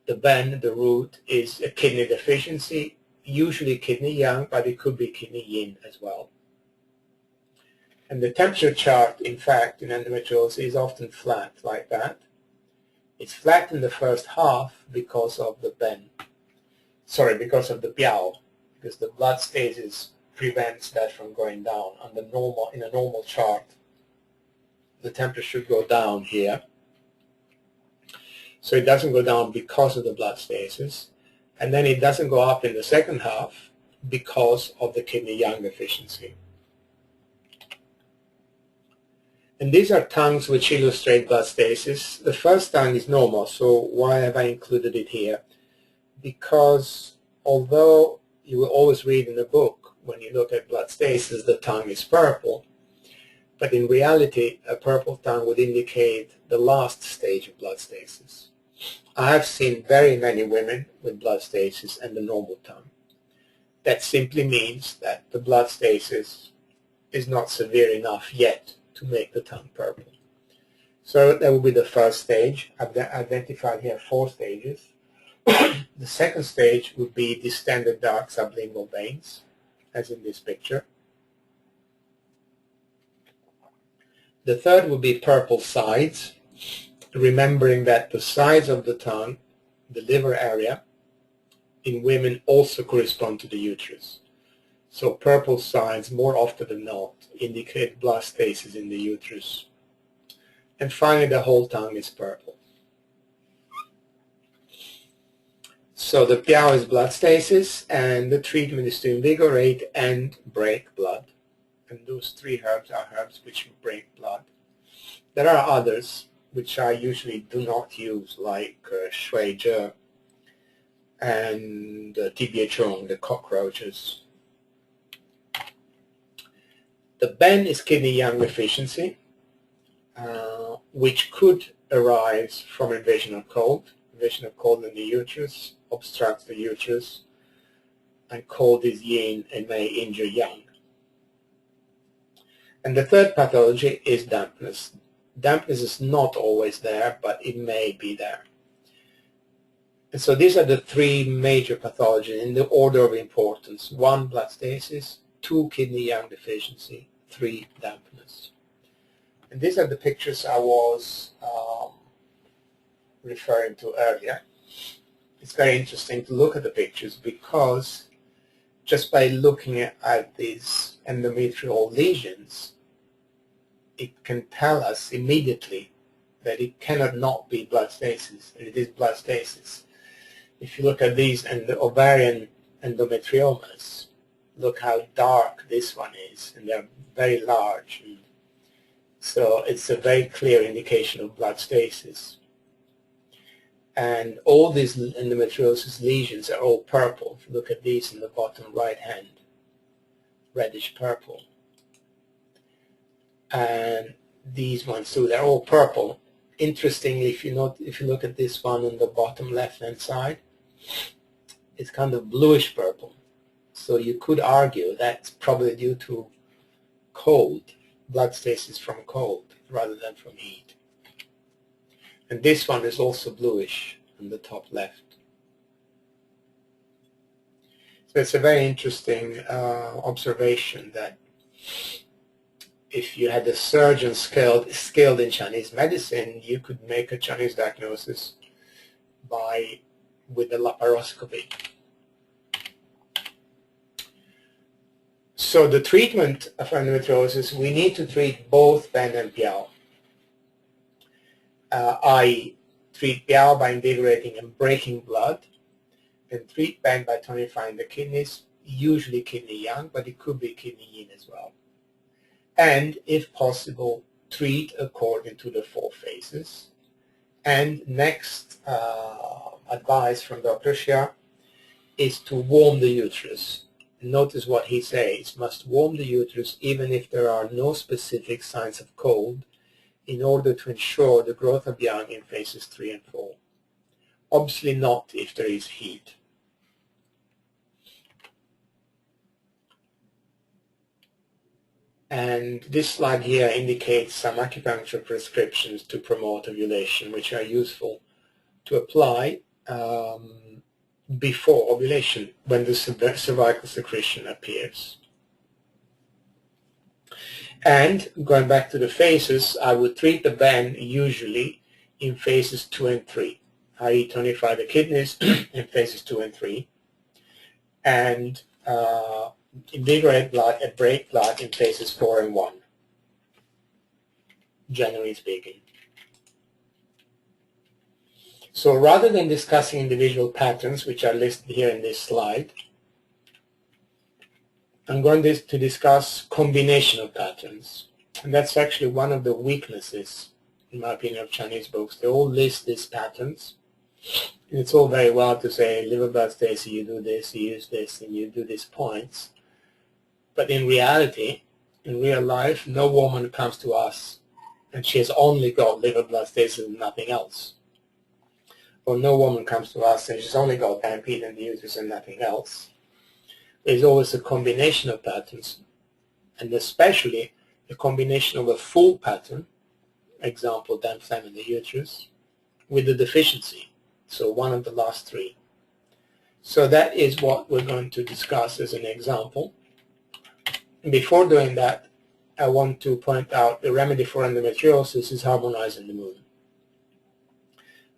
The ben, the root, is a kidney deficiency, usually kidney yang, but it could be kidney yin as well. And the temperature chart, in fact, in endometriosis is often flat like that. It's flat in the first half because of the because of the biao, because the blood stasis prevents that from going down. In a normal chart, the temperature should go down here. So it doesn't go down because of the blood stasis. And then it doesn't go up in the second half because of the kidney yang deficiency. And these are tongues which illustrate blood stasis. The first tongue is normal, so why have I included it here? Because although you will always read in the book, when you look at blood stasis, the tongue is purple, but in reality, a purple tongue would indicate the last stage of blood stasis. I have seen very many women with blood stasis and the normal tongue. That simply means that the blood stasis is not severe enough yet to make the tongue purple. So that will be the first stage. I've identified here 4 stages. The second stage would be distended dark sublingual veins, as in this picture. The third would be purple sides, remembering that the sides of the tongue, the liver area, in women also correspond to the uterus. So purple sides, more often than not, indicate blood stasis in the uterus. And finally, the whole tongue is purple. So the piao is blood stasis, and the treatment is to invigorate and break blood. And those 3 herbs are herbs which break blood. There are others which I usually do not use, like shui zhe and tibiechong, the cockroaches. The Ben is kidney yang deficiency, which could arise from invasion of cold. Invasion of cold in the uterus obstructs the uterus, and cold is yin and may injure yang. And the third pathology is dampness. Dampness is not always there, but it may be there. And so these are the 3 major pathologies in the order of importance. 1, blood stasis, 2, kidney yang deficiency, 3, dampness. And these are the pictures I was referring to earlier. It's very interesting to look at the pictures because just by looking at these endometrial lesions, it can tell us immediately that it cannot not be blood stasis, and it is blood stasis. If you look at these and the ovarian endometriomas, look how dark this one is, and they're very large. And so it's a very clear indication of blood stasis. And all these endometriosis lesions are all purple. If you look at these in the bottom right hand, reddish purple. And these ones too, they're all purple. Interestingly, if you look at this one on the bottom left hand side, it's kind of bluish purple. So you could argue that's probably due to cold, blood stasis from cold rather than from heat. And this one is also bluish on the top left. So it's a very interesting observation that if you had a surgeon skilled in Chinese medicine, you could make a Chinese diagnosis with the laparoscopy. So the treatment of endometriosis, we need to treat both Ben and Piao. I treat Piao by invigorating and breaking blood, and treat Ben by tonifying the kidneys, usually kidney yang, but it could be kidney yin as well. And if possible, treat according to the 4 phases. And next advice from Dr. Xia is to warm the uterus. Notice what he says, must warm the uterus even if there are no specific signs of cold in order to ensure the growth of yang in phases 3 and 4. Obviously not if there is heat. And this slide here indicates some acupuncture prescriptions to promote ovulation, which are useful to apply before ovulation, when the cervical secretion appears. And going back to the phases, I would treat the ban usually in phases 2 and 3, i.e. tonify the kidneys in phases 2 and 3, and invigorate blood and break blood in phases 4 and 1, generally speaking. So rather than discussing individual patterns, which are listed here in this slide, I'm going to discuss combination of patterns. And that's actually one of the weaknesses, in my opinion, of Chinese books. They all list these patterns. And it's all very well to say, liver blood stasis, you do this, you use this, and you do these points. But in reality, in real life, no woman comes to us and she has only got liver blood stasis and nothing else. Or no woman comes to us and she's only got stampede in the uterus and nothing else. There's always a combination of patterns, and especially a combination of a full pattern, example, damp phlegm in the uterus, with a deficiency, so one of the last three. So that is what we're going to discuss as an example. Before doing that, I want to point out the remedy for endometriosis is harmonizing the moon.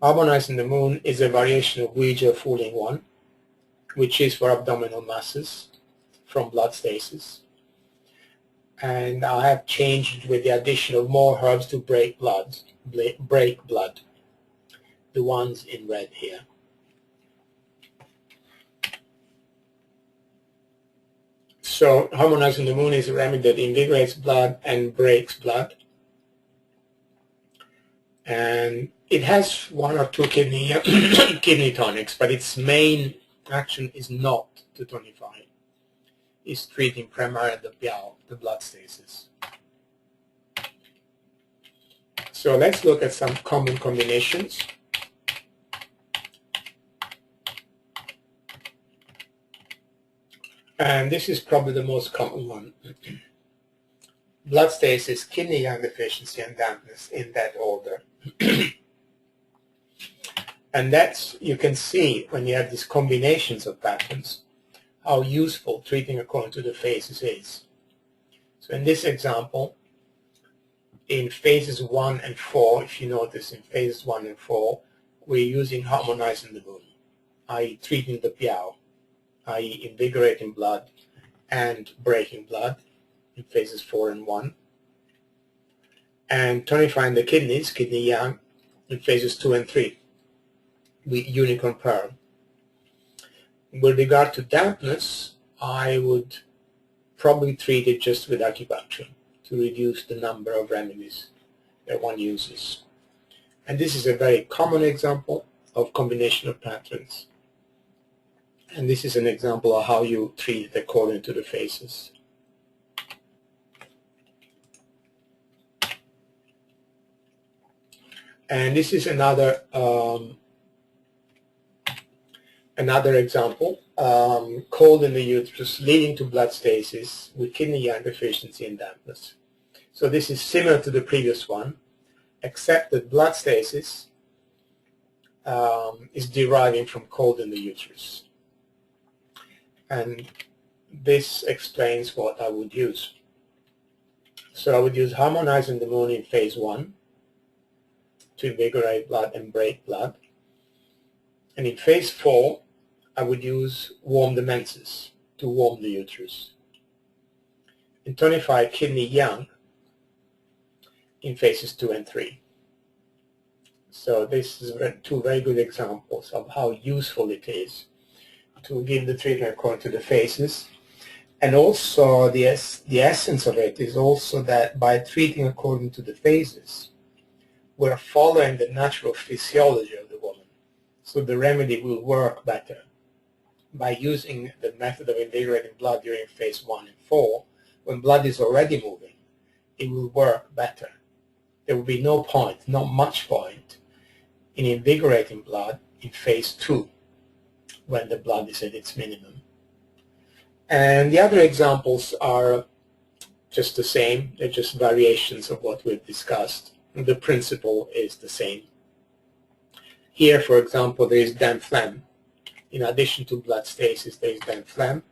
Harmonizing the moon is a variation of Ouija fooling one, which is for abdominal masses from blood stasis. And I have changed with the addition of more herbs to break blood, the ones in red here. So harmonizing the moon is a remedy that invigorates blood and breaks blood. And it has one or two kidney tonics, but its main action is not to tonify. It's treating primarily the piao, the blood stasis. So let's look at some common combinations. And this is probably the most common one. Blood stasis, kidney yang deficiency, and dampness, in that order. And that's, you can see when you have these combinations of patterns, how useful treating according to the phases is. So in this example, in phases 1 and 4, if you notice in phases 1 and 4, we're using harmonizing the moon, i.e. treating the piao, i.e. invigorating blood and breaking blood in phases 4 and 1, and tonifying the kidneys, kidney yang, in phases 2 and 3 with unicorn pearl. With regard to dampness, I would probably treat it just with acupuncture to reduce the number of remedies that one uses. And this is a very common example of combination of patterns. And this is an example of how you treat it according to the phases. And this is another example, cold in the uterus leading to blood stasis with kidney yang deficiency and dampness. So this is similar to the previous one, except that blood stasis is deriving from cold in the uterus. And this explains what I would use. So I would use harmonizing the moon in phase 1 to invigorate blood and break blood. And in phase 4, I would use warm the menses to warm the uterus. And tonify kidney yang in phases 2 and 3. So this is two very good examples of how useful it is to give the treatment according to the phases. And also the essence of it is also that by treating according to the phases, we're following the natural physiology of the woman. So the remedy will work better. By using the method of invigorating blood during phase 1 and 4, when blood is already moving, it will work better. There will be no point, not much point, in invigorating blood in phase 2, when the blood is at its minimum. And the other examples are just the same. They're just variations of what we've discussed. The principle is the same. Here, for example, there is damp phlegm in addition to blood stasis, there is then phlegm.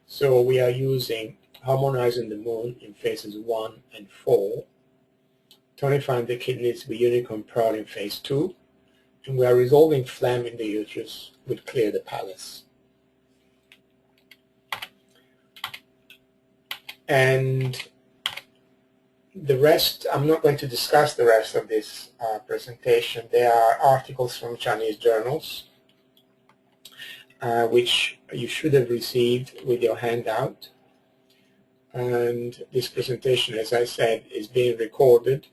So we are using harmonizing the moon in phases 1 and 4, tonifying the kidneys with unicorn pearl in phase 2, and we are resolving phlegm in the uterus with clear the palace. And the rest, I'm not going to discuss the rest of this presentation. There are articles from Chinese journals, which you should have received with your handout. And this presentation, as I said, is being recorded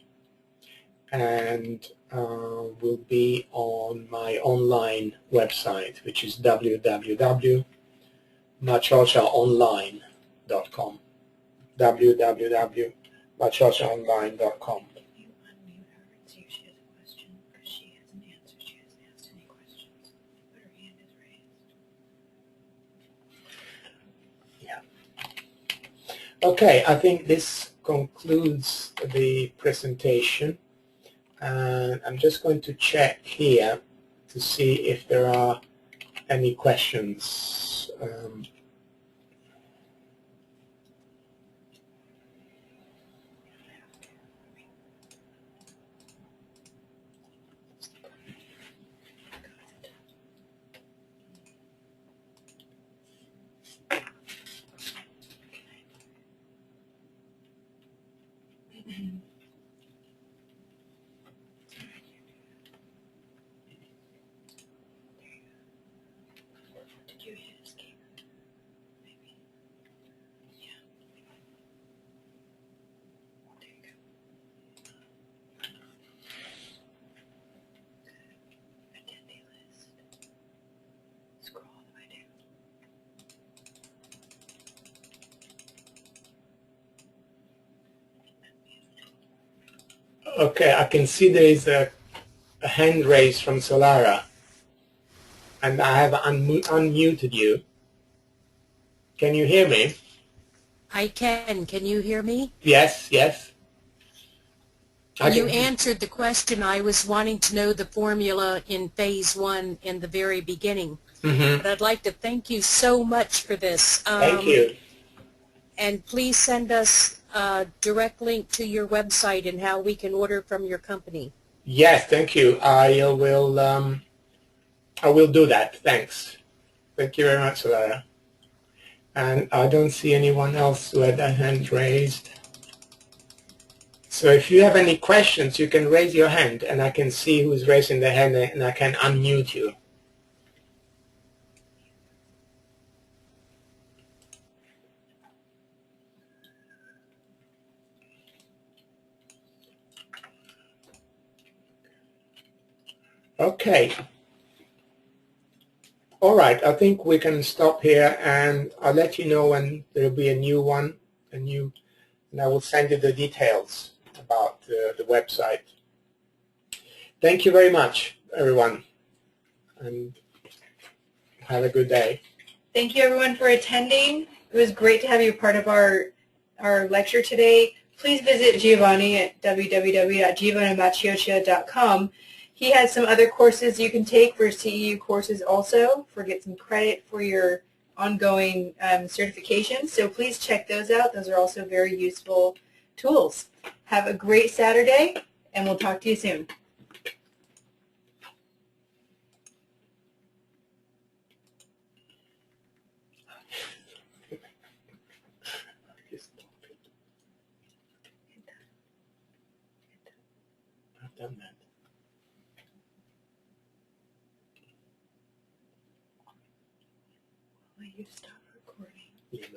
and will be on my online website, which is www.machochaonline.com. www.machochaonline.com. Can you unmute her and see if she has a question? Because she hasn't answered. She hasn't asked any questions, but her hand is raised. Yeah. Okay, I think this concludes the presentation. And I'm just going to check here to see if there are any questions. Did you hit escape? Maybe. Yeah. There you go. Attendee list. Scroll all the way down. Okay, I can see there is a hand raised from Solara, and I have unmuted you. Can you hear me? I can. Can you hear me? Yes, yes. You answered the question. I was wanting to know the formula in phase 1 in the very beginning. Mm-hmm. But I'd like to thank you so much for this. Thank you. And please send us a direct link to your website and how we can order from your company. Yes, thank you. I will do that. Thanks. Thank you very much, Solara. And I don't see anyone else who had a hand raised. So if you have any questions, you can raise your hand, and I can see who's raising their hand, and I can unmute you. Okay. All right. I think we can stop here, and I'll let you know when there will be a new one, and I will send you the details about the website. Thank you very much, everyone, and have a good day. Thank you, everyone, for attending. It was great to have you part of our lecture today. Please visit Giovanni at www.giovannimaciocia.com. He has some other courses you can take for CEU courses also, get some credit for your ongoing certifications. So please check those out. Those are also very useful tools. Have a great Saturday, and we'll talk to you soon. I've done that. Will you stop recording? Yeah,